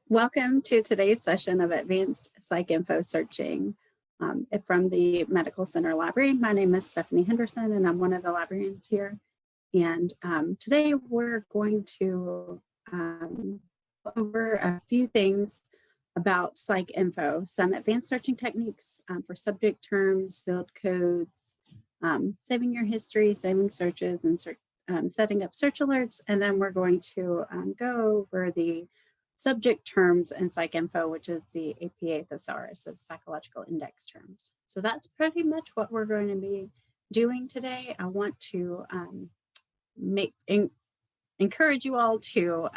Welcome to today's session of Advanced PsycInfo Searching from the Medical Center Library. My name is Stephanie Henderson and I'm one of the librarians here. And today we're going to go over a few things about PsycInfo, some advanced searching techniques for subject terms, field codes, saving your history, saving searches, and setting up search alerts. And then we're going to go over the subject terms in PsycInfo, which is the APA Thesaurus of psychological index terms. So that's pretty much what we're going to be doing today. I want to encourage you all to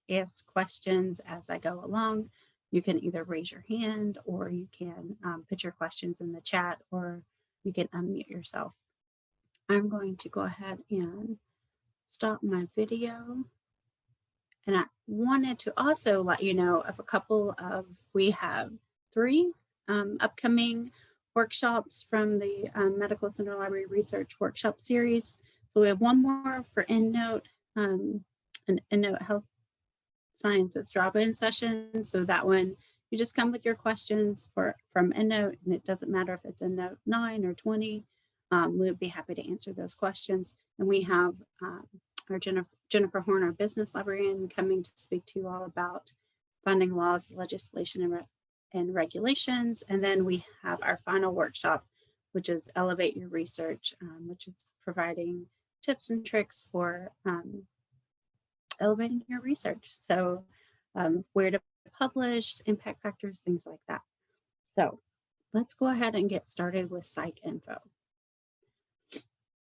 ask questions as I go along. You can either raise your hand or you can put your questions in the chat or you can unmute yourself. I'm going to go ahead and stop my video. And I wanted to also let you know of a couple of, we have 3 upcoming workshops from the Medical Center Library Research Workshop Series. So we have one more for EndNote, an EndNote Health Sciences drop-in session. So that one, you just come with your questions from EndNote, and it doesn't matter if it's EndNote 9 or 20. We'd be happy to answer those questions. And we have our Jennifer Horn, our business librarian, coming to speak to you all about funding laws, legislation, and regulations. And then we have our final workshop, which is Elevate Your Research, which is providing tips and tricks for elevating your research. So where to publish, impact factors, things like that. So let's go ahead and get started with PsycInfo.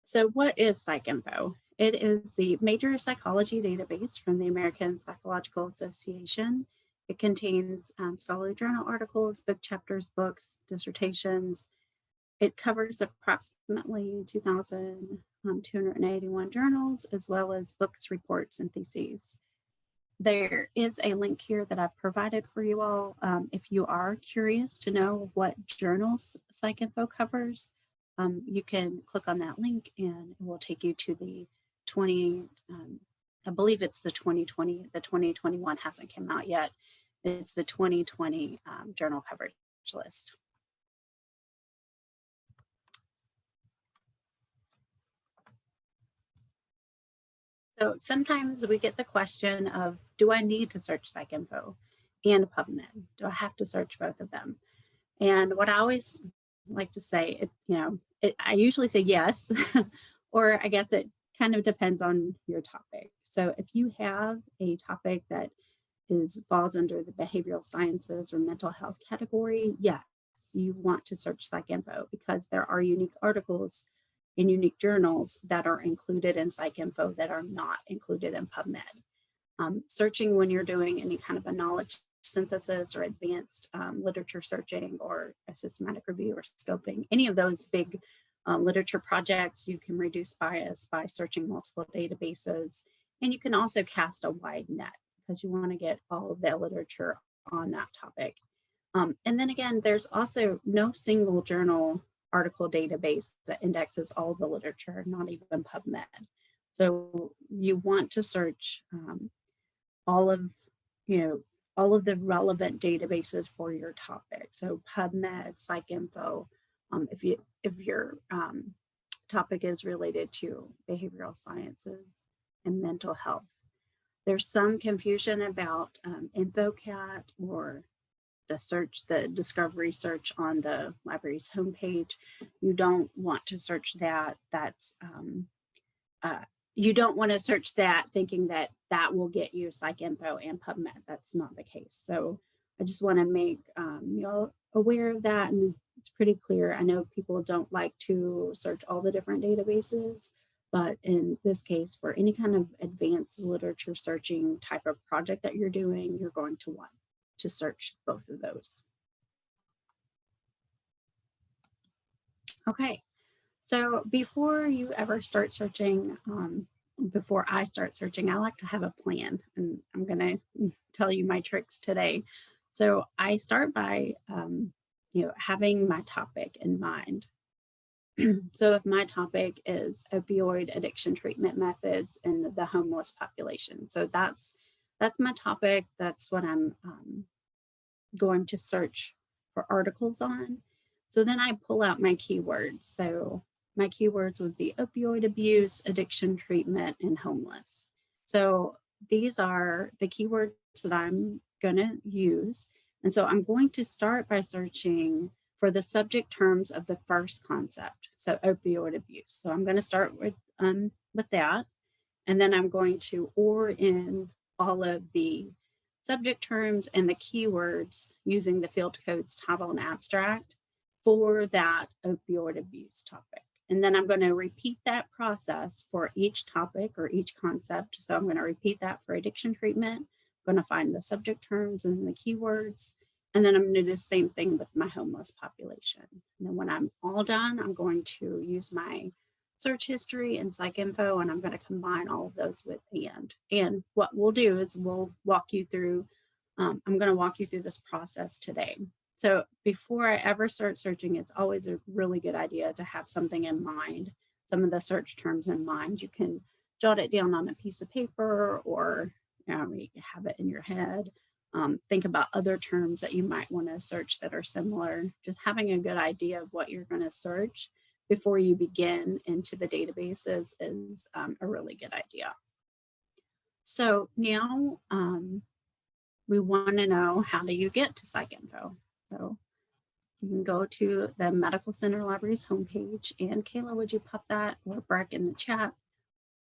So what is PsycInfo? It is the major psychology database from the American Psychological Association. It contains scholarly journal articles, book chapters, books, dissertations. It covers approximately 2,281 journals, as well as books, reports, and theses. There is a link here that I've provided for you all. If you are curious to know what journals PsycInfo covers, you can click on that link and it will take you to the I believe it's the 2020, the 2021 hasn't come out yet. It's the 2020 journal coverage list. So sometimes we get the question of, do I need to search PsycInfo and PubMed? Do I have to search both of them? And what I always like to say, I usually say yes, or I guess it kind of depends on your topic. So if you have a topic that falls under the behavioral sciences or mental health category, yes, you want to search PsycInfo because there are unique articles in unique journals that are included in PsycInfo that are not included in PubMed. Searching when you're doing any kind of a knowledge synthesis or advanced literature searching or a systematic review or scoping, any of those big literature projects, you can reduce bias by searching multiple databases. And you can also cast a wide net because you want to get all of the literature on that topic. And then again, there's also no single journal article database that indexes all the literature, not even PubMed. So you want to search all of the relevant databases for your topic. So PubMed, PsycInfo, if your topic is related to behavioral sciences and mental health. There's some confusion about InfoCat or the discovery search on the library's homepage. You don't want to search that. You don't want to search that thinking that that will get you PsycInfo and PubMed. That's not the case. So I just want to make you all aware of that, and it's pretty clear. I know people don't like to search all the different databases, but in this case, for any kind of advanced literature searching type of project that you're doing, you're going to want to search both of those. Okay, so before you ever start searching, before I start searching, I like to have a plan, and I'm going to tell you my tricks today. So I start by having my topic in mind. So if my topic is opioid addiction treatment methods in the homeless population, so that's that's my topic. That's what I'm going to search for articles on. So then I pull out my keywords. So my keywords would be opioid abuse, addiction treatment, and homeless. So these are the keywords that I'm going to use. And so I'm going to start by searching for the subject terms of the first concept, so opioid abuse. So I'm going to start with that, and then I'm going to OR in all of the subject terms and the keywords using the field codes title and abstract for that opioid abuse topic. And then I'm going to repeat that process for each topic or each concept. So I'm going to repeat that for addiction treatment. I'm going to find the subject terms and the keywords. And then I'm going to do the same thing with my homeless population. And then when I'm all done, I'm going to use my search history and PsycInfo, and I'm going to combine all of those with and. And what we'll do is we'll walk you through, I'm going to walk you through this process today. So before I ever start searching, it's always a really good idea to have something in mind, some of the search terms in mind. You can jot it down on a piece of paper, or you have it in your head. Think about other terms that you might want to search that are similar. Just having a good idea of what you're going to search before you begin into the databases is a really good idea. So now we want to know, how do you get to PsycInfo? So you can go to the Medical Center Library's homepage, and Kayla, would you pop that, or Breck in the chat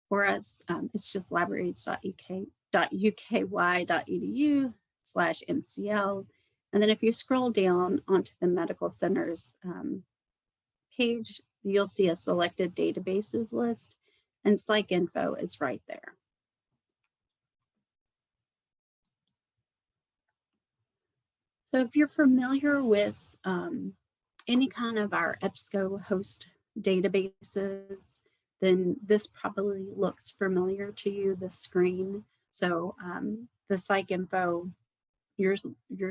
for us? It's just libraries.uky.edu/MCL. And then if you scroll down onto the Medical Center's page, you'll see a selected databases list, and PsycInfo is right there. So if you're familiar with any kind of our EBSCO host databases, then this probably looks familiar to you, the screen. So the PsycInfo, you're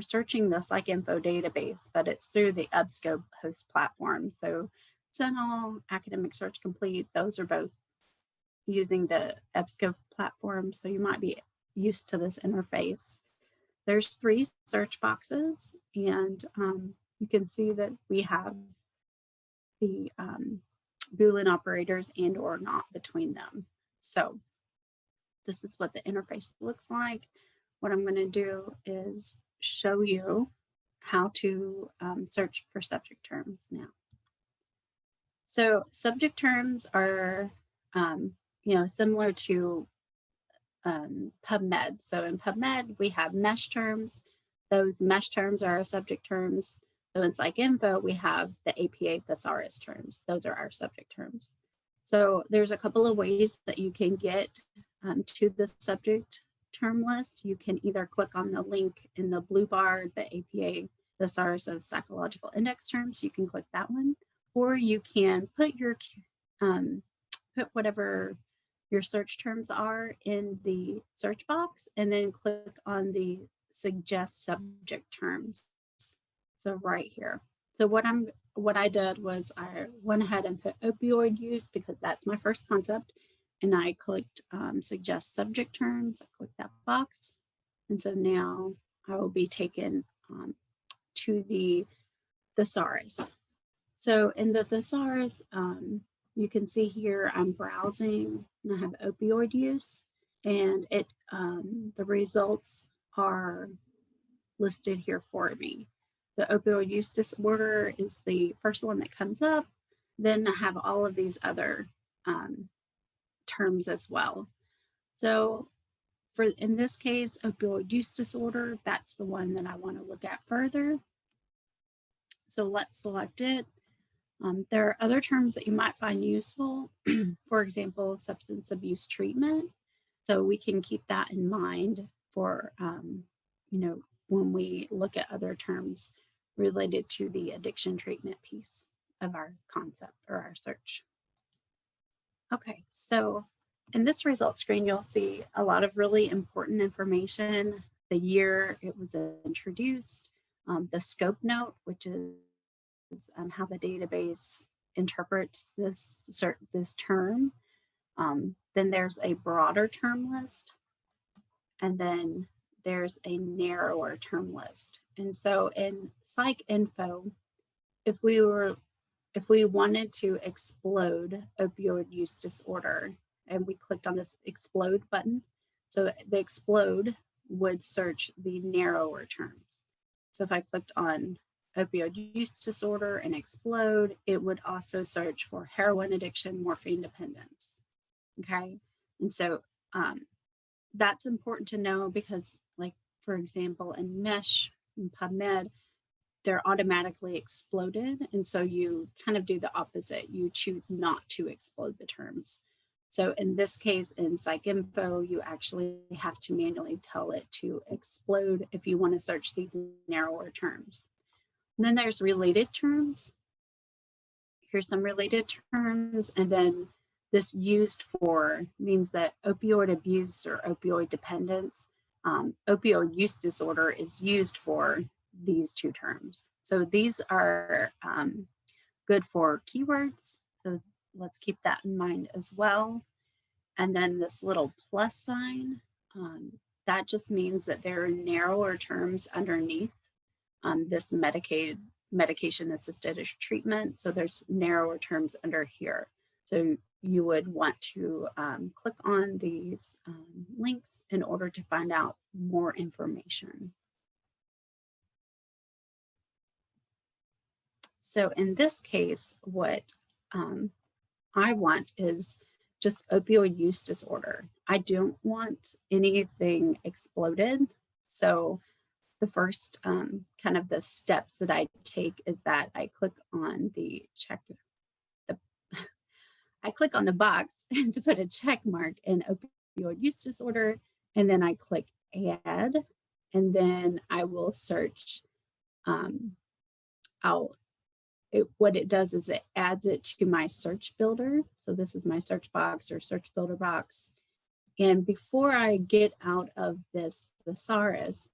searching the PsycInfo database, but it's through the EBSCO host platform. So Sentinel, Academic Search Complete, those are both using the EBSCO platform. So you might be used to this interface. There's 3 search boxes, and you can see that we have the Boolean operators and or not between them. So this is what the interface looks like. What I'm going to do is show you how to search for subject terms now. So subject terms are, similar to PubMed. So in PubMed, we have mesh terms. Those mesh terms are our subject terms. So in PsycInfo, we have the APA Thesaurus terms. Those are our subject terms. So there's a couple of ways that you can get to the subject term list. You can either click on the link in the blue bar, the APA Thesaurus of Psychological Index Terms. You can click that one, or you can put your put whatever your search terms are in the search box, and then click on the suggest subject terms. So right here. So what I did was I went ahead and put opioid use because that's my first concept, and I clicked suggest subject terms. I clicked that box, and so now I will be taken to the thesaurus. So in the thesaurus, you can see here I'm browsing and I have opioid use, and the results are listed here for me. The opioid use disorder is the first one that comes up. Then I have all of these other terms as well. So in this case, opioid use disorder, that's the one that I want to look at further. So let's select it. There are other terms that you might find useful. For example, substance abuse treatment. So we can keep that in mind for, when we look at other terms related to the addiction treatment piece of our concept or our search. Okay, so in this results screen, you'll see a lot of really important information, the year it was introduced, the scope note, which is how the database interprets this term. Then there's a broader term list, and then there's a narrower term list. And so in PsycInfo, if we wanted to explode opioid use disorder, and we clicked on this explode button, so the explode would search the narrower terms. So if I clicked on opioid use disorder and explode, it would also search for heroin addiction, morphine dependence. Okay, and so that's important to know because, like, for example, in Mesh and PubMed, they're automatically exploded. And so you kind of do the opposite. You choose not to explode the terms. So in this case, in PsycInfo, you actually have to manually tell it to explode if you want to search these narrower terms. And then there's related terms. Here's some related terms. And then this used for means that opioid abuse or opioid dependence, opioid use disorder is used for these two terms. So these are good for keywords. So let's keep that in mind as well. And then this little plus sign, that just means that there are narrower terms underneath this medication assisted treatment. So there's narrower terms under here. So you would want to click on these links in order to find out more information. So in this case, what I want is just opioid use disorder. I don't want anything exploded. So the first kind of the steps that I take is that I click on the I click on the box to put a check mark in opioid use disorder, and then I click add, and then I will search. What it does is it adds it to my search builder. So this is my search box or search builder box. And before I get out of this Thesaurus,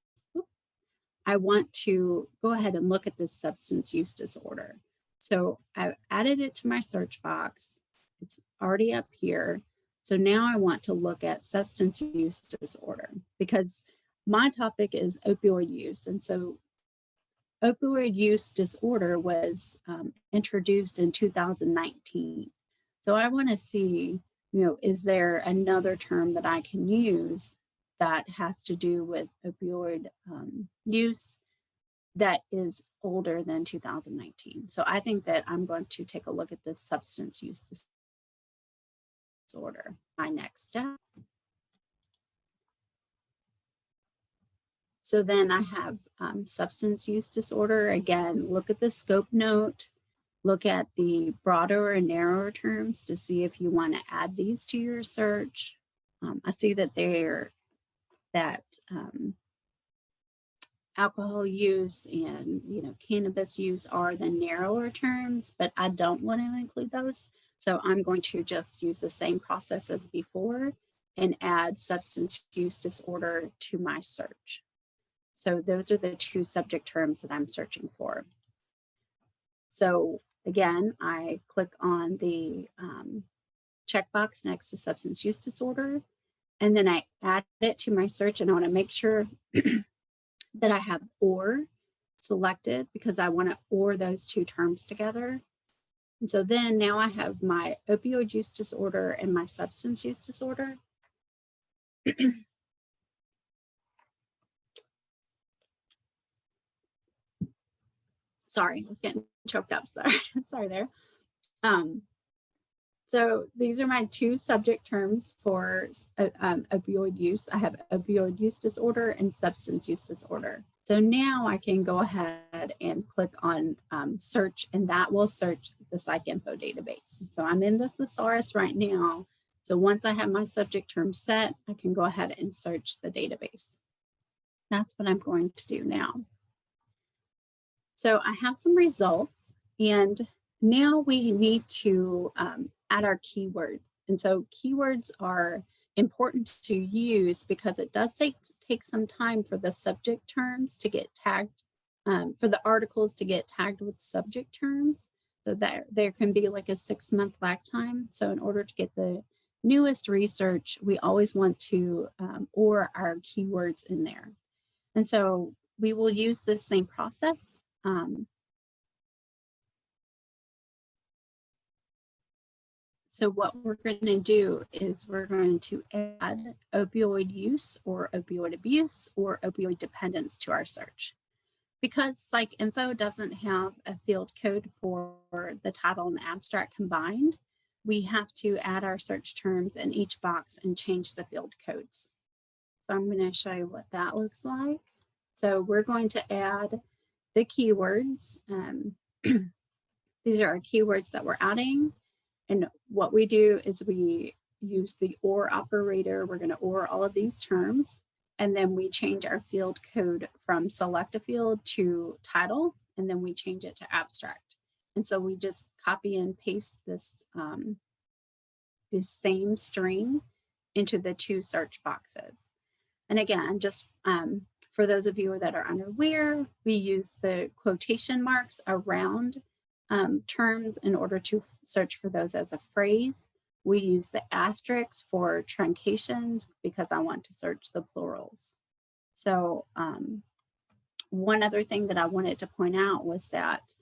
I want to go ahead and look at this substance use disorder. So I've added it to my search box. It's already up here. So now I want to look at substance use disorder because my topic is opioid use. And so opioid use disorder was introduced in 2019. So I want to see, is there another term that I can use that has to do with opioid use that is older than 2019. So I think that I'm going to take a look at this substance use disorder, my next step. So then I have substance use disorder. Again, look at the scope note, look at the broader and narrower terms to see if you want to add these to your search. I see that alcohol use and cannabis use are the narrower terms, but I don't want to include those. So I'm going to just use the same process as before and add substance use disorder to my search. So those are the two subject terms that I'm searching for. So again, I click on the checkbox next to substance use disorder, and then I add it to my search, and I want to make sure that I have or selected because I want to or those two terms together. And so then now I have my opioid use disorder and my substance use disorder. Sorry, I was getting choked up. Sorry there. So these are my two subject terms for opioid use. I have opioid use disorder and substance use disorder. So now I can go ahead and click on search, and that will search the PsycInfo database. So I'm in the Thesaurus right now. So once I have my subject term set, I can go ahead and search the database. That's what I'm going to do now. So I have some results, and now we need to add our keywords. And so keywords are important to use because it does take some time for the subject terms to get tagged, for the articles to get tagged with subject terms. So that there can be like a 6-month lag time. So in order to get the newest research, we always want to or our keywords in there. And so we will use this same process. So what we're going to do is we're going to add opioid use or opioid abuse or opioid dependence to our search. Because PsycInfo doesn't have a field code for the title and the abstract combined, we have to add our search terms in each box and change the field codes. So I'm going to show you what that looks like. So we're going to add the keywords. These are our keywords that we're adding. And what we do is we use the OR operator. We're going to OR all of these terms. And then we change our field code from select a field to title, and then we change it to abstract. And so we just copy and paste this, this same string into the two search boxes. And again, just for those of you that are unaware, we use the quotation marks around terms in order to search for those as a phrase. We use the asterisks for truncations because I want to search the plurals. So one other thing that I wanted to point out was that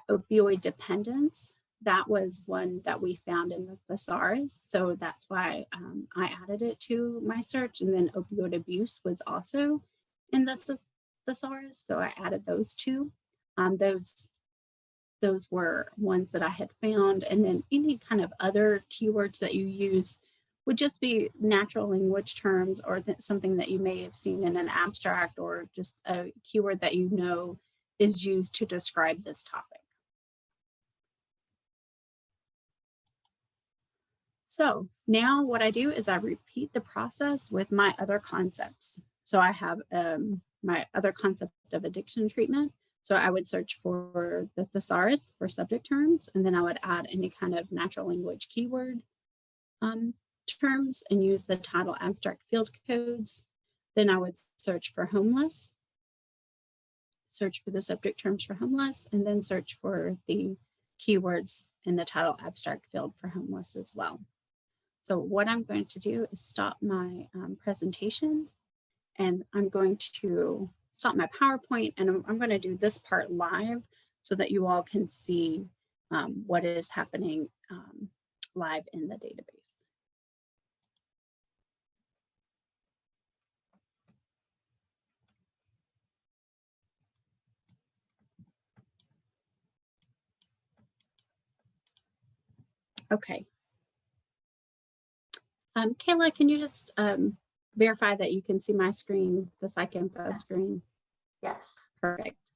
opioid dependence, that was one that we found in the Thesaurus. So that's why I added it to my search. And then opioid abuse was also in the Thesaurus. So I added those two. Those were ones that I had found. And then any kind of other keywords that you use would just be natural language terms or something that you may have seen in an abstract or just a keyword that you know is used to describe this topic. So now what I do is I repeat the process with my other concepts. So I have my other concept of addiction treatment. So I would search for the thesaurus for subject terms, and then I would add any kind of natural language keyword terms and use the title abstract field codes. Then I would search for homeless, search for the subject terms for homeless, and then search for the keywords in the title abstract field for homeless as well. So what I'm going to do is stop my presentation, and I'm going to stop my PowerPoint, and I'm going to do this part live so that you all can see what is happening live in the database. Okay. Kayla, can you just verify that you can see my screen, the PsycInfo screen? Yes. Perfect.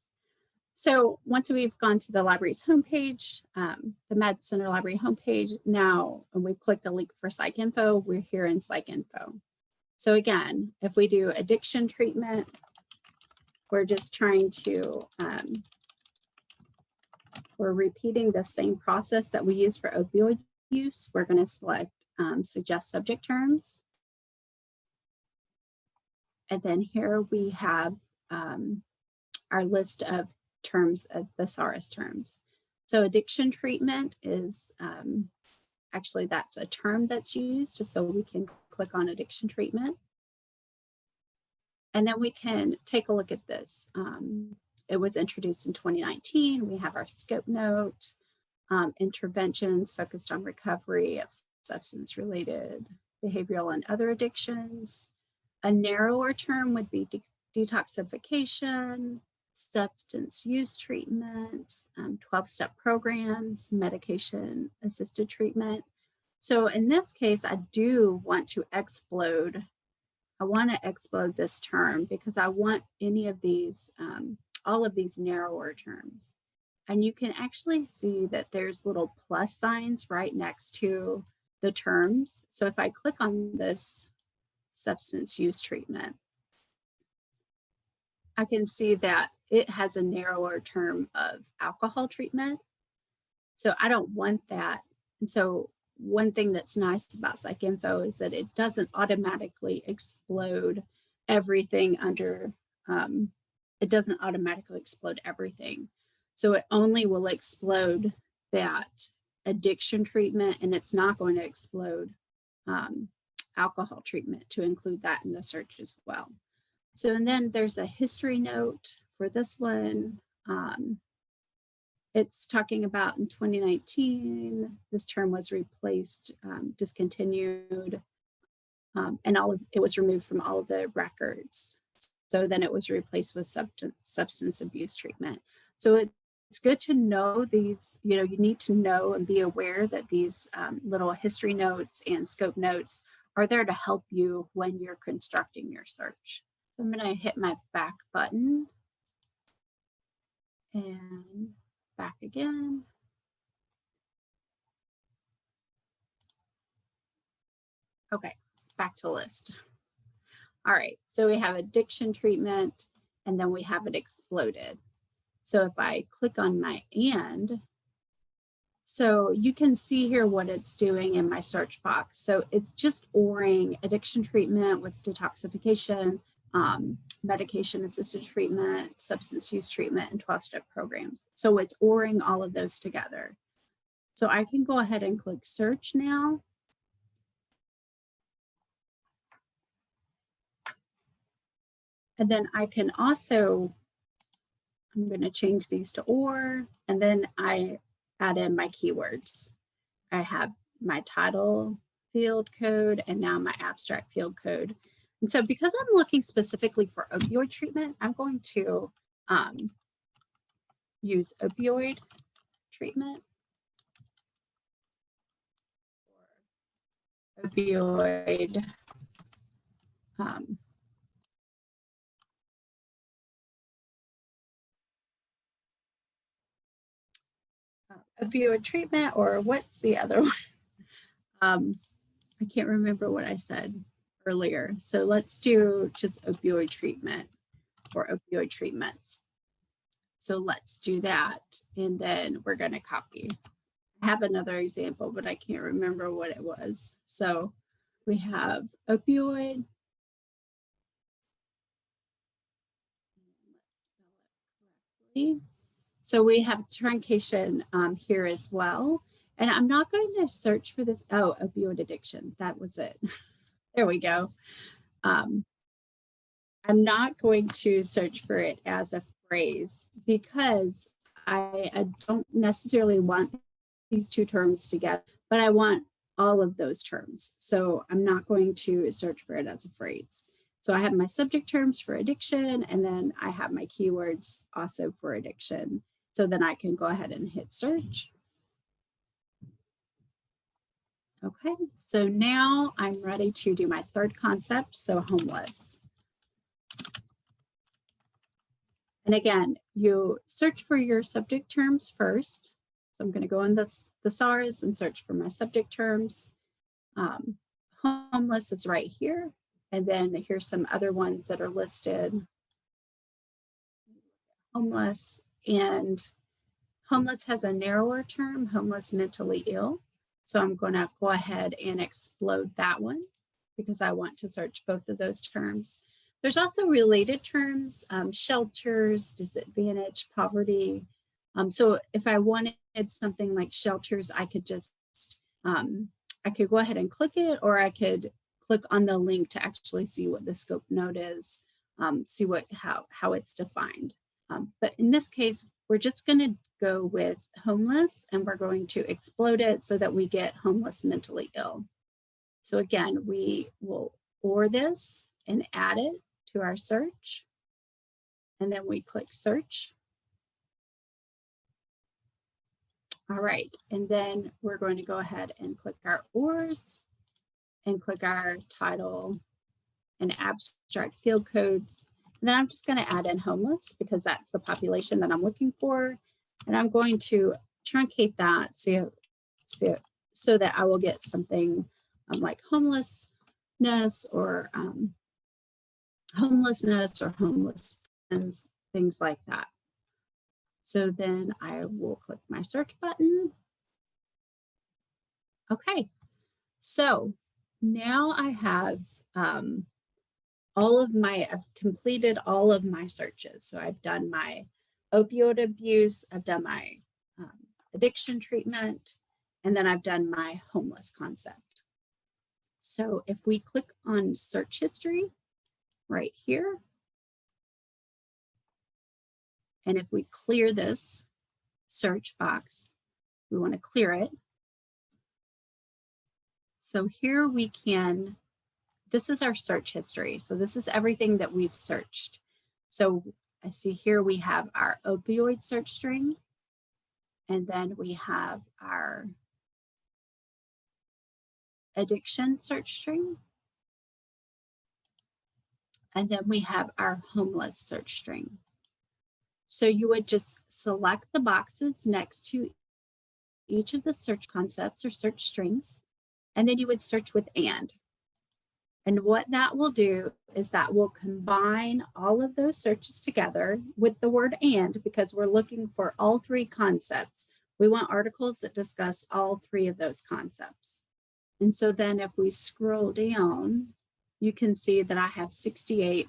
So once we've gone to the library's homepage, the Med Center Library homepage, now when we click the link for PsycInfo, we're here in PsycInfo. So again, if we do addiction treatment, we're just trying to, we're repeating the same process that we use for opioid use. We're going to select suggest subject terms. And then here we have our list of terms, of thesaurus terms. So addiction treatment is actually that's a term that's used, just so we can click on addiction treatment. And then we can take a look at this. It was introduced in 2019. We have our scope note, interventions focused on recovery of substance-related behavioral and other addictions. A narrower term would be detoxification, substance use treatment, 12-step programs, medication-assisted treatment. So in this case, I do want to explode. I want to explode this term because I want any of these, all of these narrower terms. And you can actually see that there's little plus signs right next to the terms. So if I click on this substance use treatment, I can see that it has a narrower term of alcohol treatment. So I don't want that. And so one thing that's nice about PsycInfo is that it doesn't automatically explode everything under, it doesn't automatically explode everything. So it only will explode that addiction treatment, and it's not going to explode alcohol treatment to include that in the search as well. So, and then there's a history note for this one. It's talking about in 2019, this term was replaced, discontinued, and it was removed from all of the records. So then it was replaced with substance abuse treatment. So it's good to know these, you need to know and be aware that these little history notes and scope notes are there to help you when you're constructing your search. So I'm going to hit my back button and back again. Okay, back to list. All right, so we have addiction treatment, and then we have it exploded. So if I click on my and, so you can see here what it's doing in my search box. So it's just ORing addiction treatment with detoxification, medication-assisted treatment, substance use treatment, and 12-step programs. So it's ORing all of those together. So I can go ahead and click search now. And then I can also, I'm going to change these to OR, and then I add in my keywords. I have my title field code and now my abstract field code. And so because I'm looking specifically for opioid treatment, I'm going to use opioid treatment. Opioid opioid treatment, or what's the other one? I can't remember what I said earlier. So let's do just opioid treatment or opioid treatments. So let's do that. And then we're going to copy. I have another example, but I can't remember what it was. So we have opioid. So we have truncation here as well. And I'm not going to search for this. Oh, opioid addiction. That was it. There we go. I'm not going to search for it as a phrase because I don't necessarily want these two terms together, but I want all of those terms. So I'm not going to search for it as a phrase. So I have my subject terms for addiction, and then I have my keywords also for addiction. So then I can go ahead and hit search. Okay, so now I'm ready to do my third concept, so homeless. And again, you search for your subject terms first. So I'm going to go in the Thesaurus and search for my subject terms. Homeless is right here. And then here's some other ones that are listed. Homeless, and homeless has a narrower term, homeless mentally ill. So I'm going to go ahead and explode that one because I want to search both of those terms. There's also related terms, shelters, disadvantage, poverty. So if I wanted something like shelters, I could just, I could go ahead and click it, or I could click on the link to actually see what the scope note is, see how it's defined. But in this case, we're just going to go with homeless, and we're going to explode it so that we get homeless mentally ill. So again, we will OR this and add it to our search. And then we click search. All right, and then we're going to go ahead and click our ORs and click our title and abstract field codes. And then I'm just going to add in homeless because that's the population that I'm looking for. And I'm going to truncate that so that I will get something like homelessness or homeless, things like that. So then I will click my search button. Okay, so now I have I've completed all of my searches. So I've done my opioid abuse, I've done my addiction treatment, and then I've done my homeless concept. So if we click on search history right here, and if we clear this search box, we want to clear it. So here we can, this is our search history. So this is everything that we've searched. So I see here we have our opioid search string, and then we have our addiction search string, and then we have our homeless search string. So you would just select the boxes next to each of the search concepts or search strings, and then you would search with and. And what that will do is that will combine all of those searches together with the word and, because we're looking for all three concepts. We want articles that discuss all three of those concepts. And so then if we scroll down, you can see that I have 68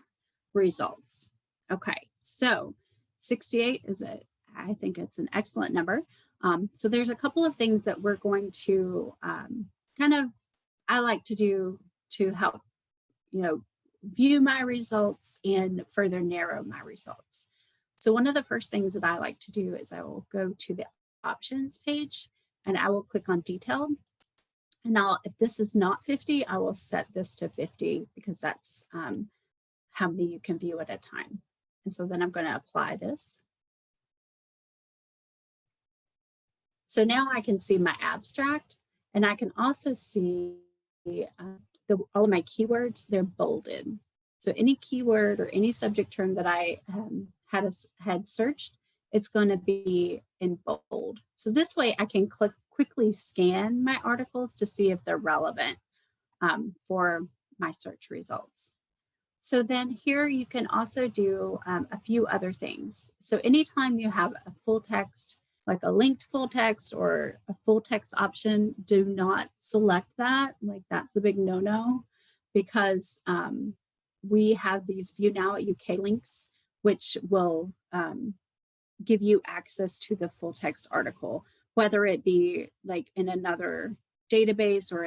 results. Okay, so 68 is I think it's an excellent number. So there's a couple of things that we're going to I like to do to help, view my results and further narrow my results. So one of the first things that I like to do is I will go to the options page and I will click on detail. And now if this is not 50, I will set this to 50 because that's how many you can view at a time. And so then I'm going to apply this. So now I can see my abstract, and I can also see all of my keywords, they're bolded. So any keyword or any subject term that I had searched, it's going to be in bold. So this way I can quickly scan my articles to see if they're relevant for my search results. So then here you can also do a few other things. So anytime you have a full text, like a linked full text or a full text option, do not select that. Like that's the big no-no, because we have these View Now at UK links, which will give you access to the full text article, whether it be like in another database or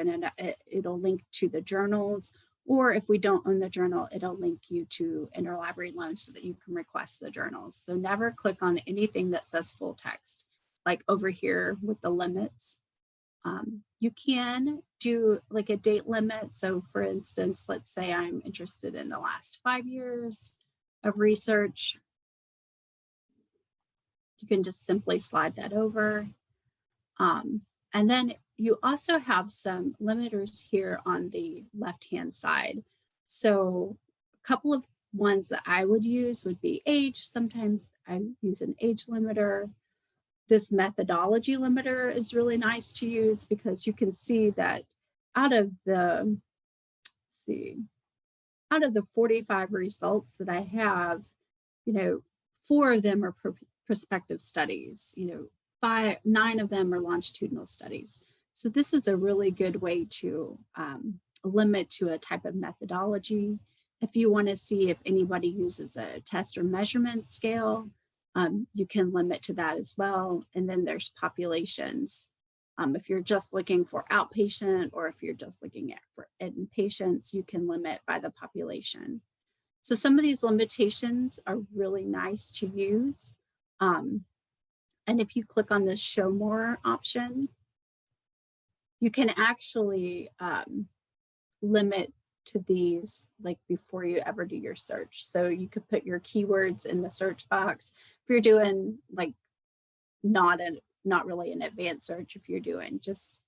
it'll link to the journals, or if we don't own the journal, it'll link you to interlibrary loans so that you can request the journals. So never click on anything that says full text, like over here with the limits. You can do like a date limit. So for instance, let's say I'm interested in the last 5 years of research. You can just simply slide that over. And then you also have some limiters here on the left-hand side. So a couple of ones that I would use would be age. Sometimes I use an age limiter. This methodology limiter is really nice to use because you can see that out of the 45 results that I have, 4 of them are prospective studies, 9 of them are longitudinal studies. So this is a really good way to limit to a type of methodology. If you want to see if anybody uses a test or measurement scale, you can limit to that as well. And then there's populations. If you're just looking for outpatient or if you're just looking at for inpatients, you can limit by the population. So some of these limitations are really nice to use. And if you click on this show more option, you can actually limit to these like before you ever do your search. So you could put your keywords in the search box. If you're doing like not really an advanced search, if you're doing just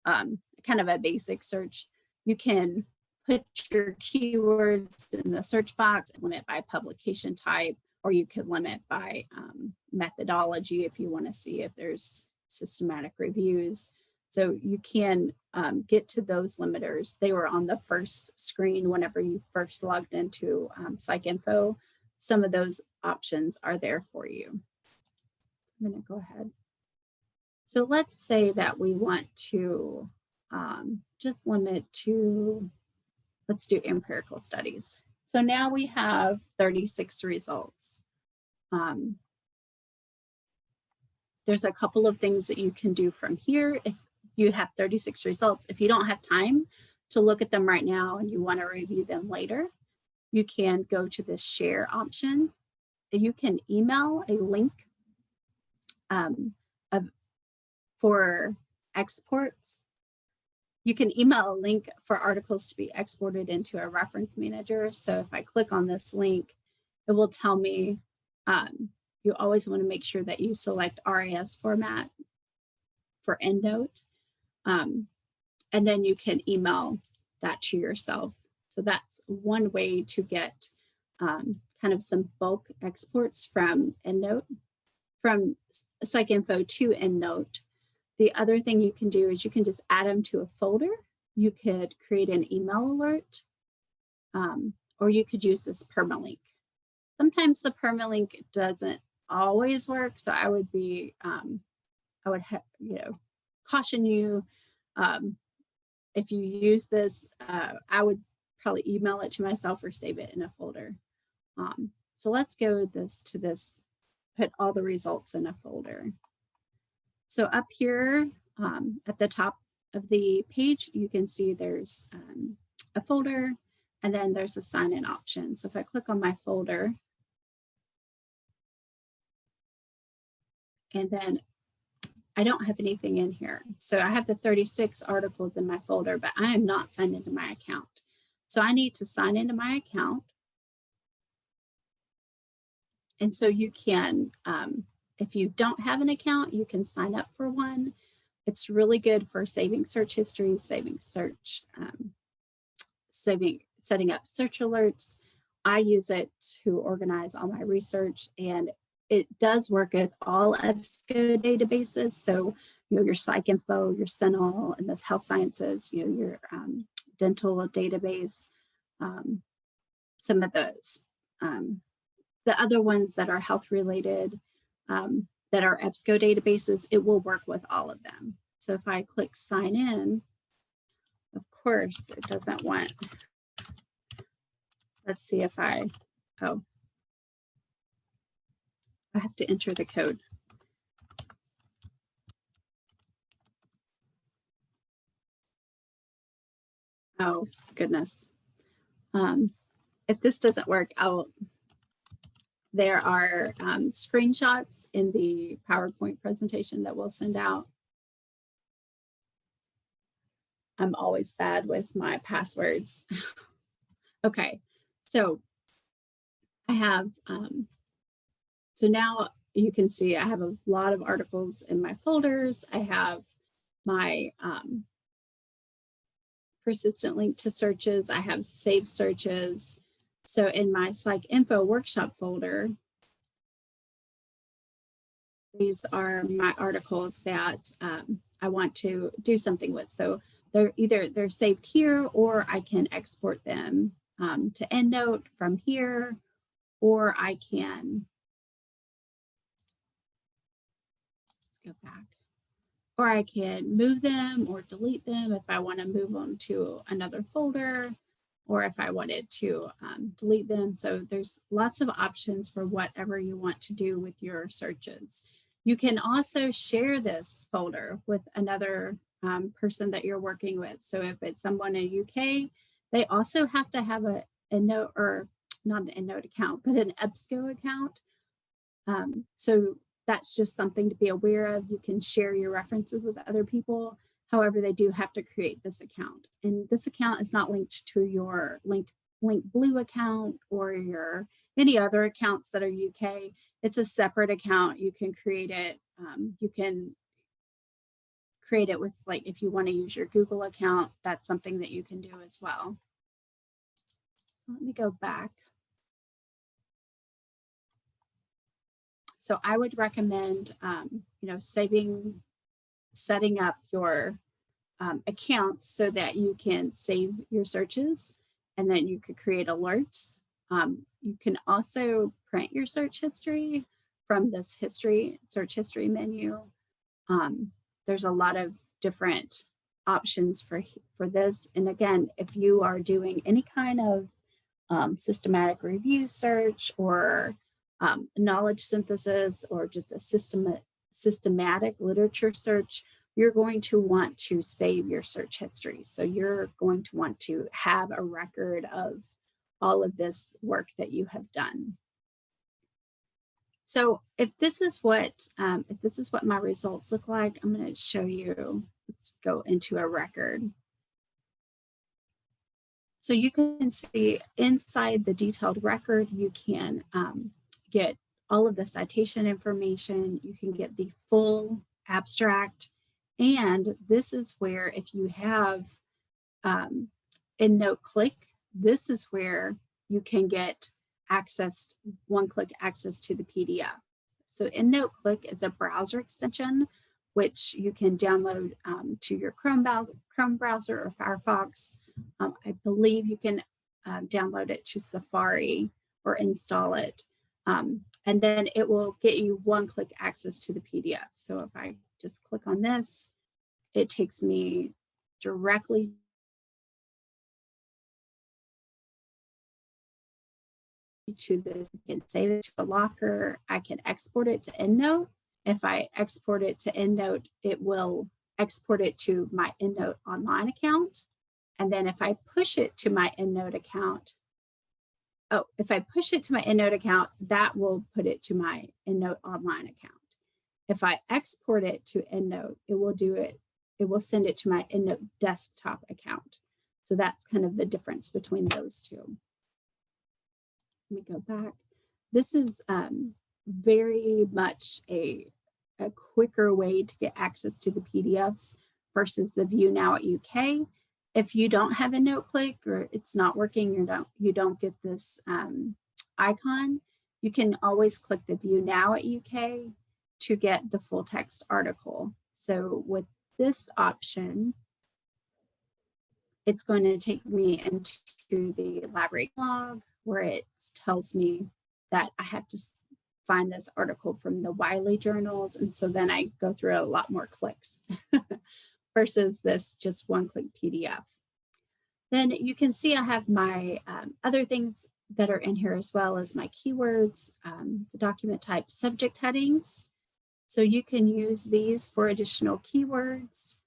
kind of a basic search, you can put your keywords in the search box and limit by publication type, or you could limit by methodology if you want to see if there's systematic reviews. So you can get to those limiters. They were on the first screen whenever you first logged into PsycInfo. Some of those options are there for you. I'm going to go ahead. So let's say that we want to just limit to, let's do empirical studies. So now we have 36 results. There's a couple of things that you can do from here. If you have 36 results, if you don't have time to look at them right now and you want to review them later, you can go to the share option. You can email a link for exports. You can email a link for articles to be exported into a reference manager. So if I click on this link, it will tell me you always want to make sure that you select RAS format for EndNote. And then you can email that to yourself. So that's one way to get kind of some bulk exports from EndNote, from PsycInfo to EndNote. The other thing you can do is you can just add them to a folder. You could create an email alert, or you could use this permalink. Sometimes the permalink doesn't always work, so I would be, caution you. If you use this, I would probably email it to myself or save it in a folder. So let's go to this, put all the results in a folder. So up here at the top of the page, you can see there's a folder, and then there's a sign-in option. So if I click on my folder, and then I don't have anything in here. So I have the 36 articles in my folder, but I am not signed into my account. So I need to sign into my account. And so you can, if you don't have an account, you can sign up for one. It's really good for saving search histories, saving search, setting up search alerts. I use it to organize all my research, and it does work with all EBSCO databases. So, your PsycInfo, your CINAHL, and those health sciences, your dental database, some of those. The other ones that are health related, that are EBSCO databases, it will work with all of them. So if I click sign in, of course, it doesn't want, let's see if I have to enter the code. Oh, goodness. If this doesn't work, there are screenshots in the PowerPoint presentation that we'll send out. I'm always bad with my passwords. Okay, so I have, so now you can see I have a lot of articles in my folders. I have my persistent link to searches. I have saved searches. So in my PsycInfo workshop folder, these are my articles that I want to do something with. So they're saved here, or I can export them to EndNote from here, or I can, let's go back, or I can move them or delete them if I want to move them to another folder, or if I wanted to delete them. So there's lots of options for whatever you want to do with your searches. You can also share this folder with another person that you're working with. So if it's someone in the UK, they also have to have a EndNote, or not an EndNote account, but an EBSCO account. So that's just something to be aware of. You can share your references with other people. However, they do have to create this account. And this account is not linked to your Linkblue account or your any other accounts that are UK. It's a separate account. You can create it. You can create it with, like, if you want to use your Google account, that's something that you can do as well. So let me go back. So I would recommend, setting up your accounts so that you can save your searches, and then you could create alerts. You can also print your search history from this search history menu. There's a lot of different options for this. And again, if you are doing any kind of systematic review search, or knowledge synthesis, or just a systematic literature search, you're going to want to save your search history. So you're going to want to have a record of all of this work that you have done. So if this is what my results look like, I'm going to show you. Let's go into a record. So you can see inside the detailed record, you can get all of the citation information. You can get the full abstract. And this is where, if you have EndNote Click, this is where you can get access, one-click access to the PDF. So EndNote Click is a browser extension, which you can download to your Chrome browser or Firefox. I believe you can download it to Safari or install it. And then it will get you one-click access to the PDF. So if I just click on this, it takes me directly to this. I can save it to a locker. I can export it to EndNote. If I export it to EndNote, it will export it to my EndNote online account. And then if I push it to my EndNote account, if I push it to my EndNote account, that will put it to my EndNote online account. If I export it to EndNote, it will send it to my EndNote desktop account. So that's kind of the difference between those two. Let me go back. This is very much a quicker way to get access to the PDFs versus the View Now at UK. If you don't have EndNote Click or it's not working, you don't get this icon, you can always click the View Now at UK to get the full text article. So with this option, it's going to take me into the library log where it tells me that I have to find this article from the Wiley journals. And so then I go through a lot more clicks versus this just one-click PDF. Then you can see I have my other things that are in here as well as my keywords, the document type subject headings. So you can use these for additional keywords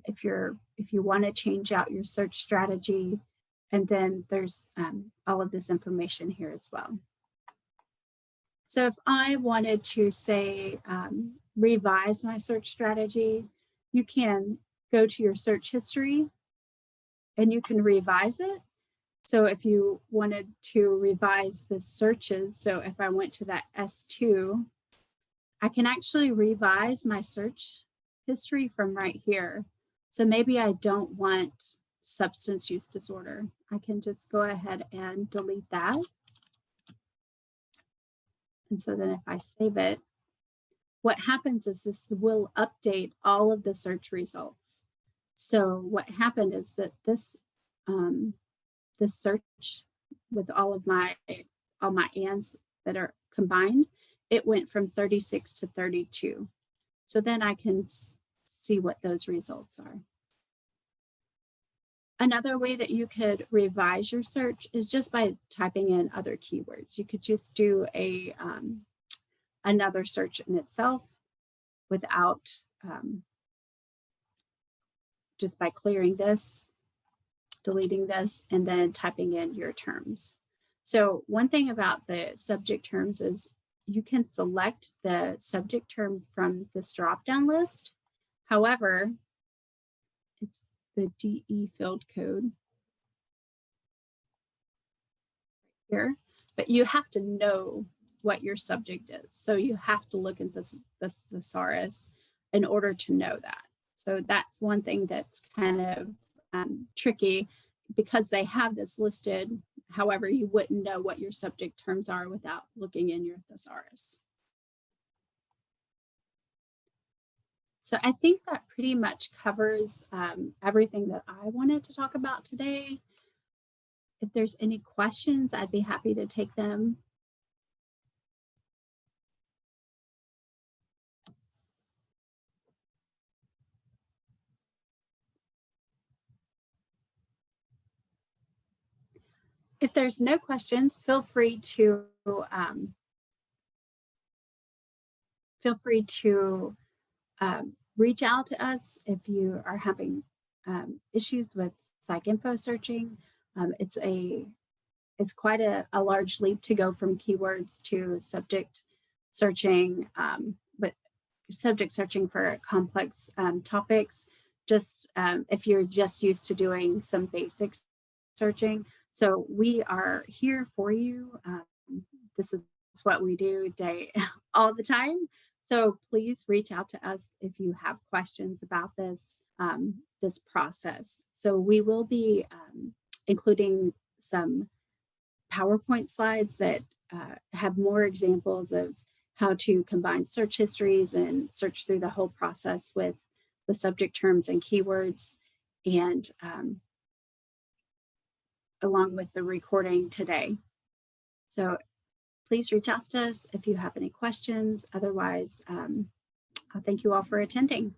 if you want to change out your search strategy. And then there's all of this information here as well. So if I wanted to say revise my search strategy, you can go to your search history and you can revise it. So if you wanted to revise the searches, so if I went to that S2, I can actually revise my search history from right here. So maybe I don't want substance use disorder. I can just go ahead and delete that. And so then if I save it, what happens is this will update all of the search results. So what happened is that this search with all my ands that are combined, it went from 36 to 32. So then I can see what those results are. Another way that you could revise your search is just by typing in other keywords. You could just do another search in itself without just by clearing this, deleting this, and then typing in your terms. So one thing about the subject terms is you can select the subject term from this drop-down list. However, it's the DE field code here, but you have to know what your subject is. So you have to look at this thesaurus in order to know that. So that's one thing that's kind of tricky because they have this listed. However, you wouldn't know what your subject terms are without looking in your thesaurus. So I think that pretty much covers everything that I wanted to talk about today. If there's any questions, I'd be happy to take them. If there's no questions, feel free to reach out to us if you are having issues with PsycInfo searching. It's quite a large leap to go from keywords to subject searching, but subject searching for complex topics, just if you're just used to doing some basic searching. So we are here for you. This is what we do day all the time. So please reach out to us if you have questions about this process. So we will be including some PowerPoint slides that have more examples of how to combine search histories and search through the whole process with the subject terms and keywords, and along with the recording today. So please reach out to us if you have any questions. Otherwise, I'll thank you all for attending.